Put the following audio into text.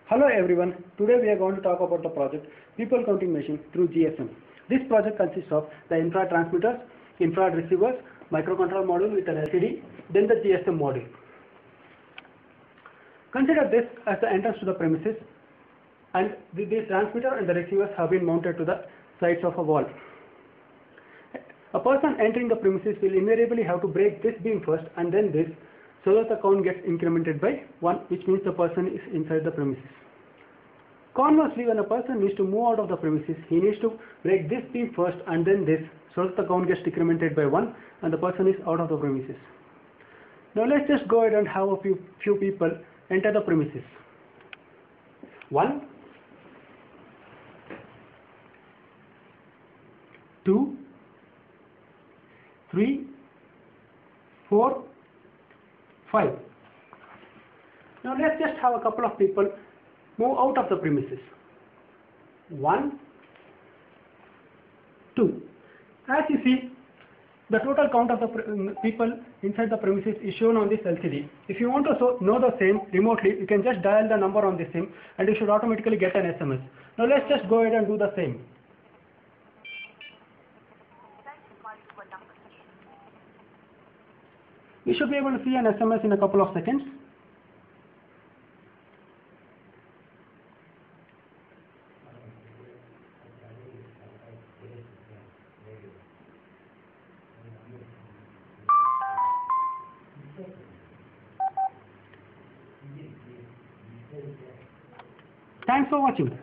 Hello everyone, today we are going to talk about the project People Counting Machine through GSM. This project consists of the infrared transmitters, infrared receivers, microcontroller module with an LCD, then the GSM module. Consider this as the entrance to the premises, and this transmitter and the receivers have been mounted to the sides of a wall. A person entering the premises will invariably have to break this beam first and then this, so that the count gets incremented by 1, which means the person is inside the premises. Conversely, when a person needs to move out of the premises, he needs to break this beam first and then this, so that the count gets decremented by 1 and the person is out of the premises. Now let's just go ahead and have a few people enter the premises. 1, 2, 3, 4, 5. Now let's just have a couple of people move out of the premises. 1, 2. As you see, the total count of the people inside the premises is shown on this LCD. If you want to know the same remotely, you can just dial the number on the SIM and you should automatically get an SMS. Now let's just go ahead and do the same. You should be able to see an SMS in a couple of seconds. Thanks for watching.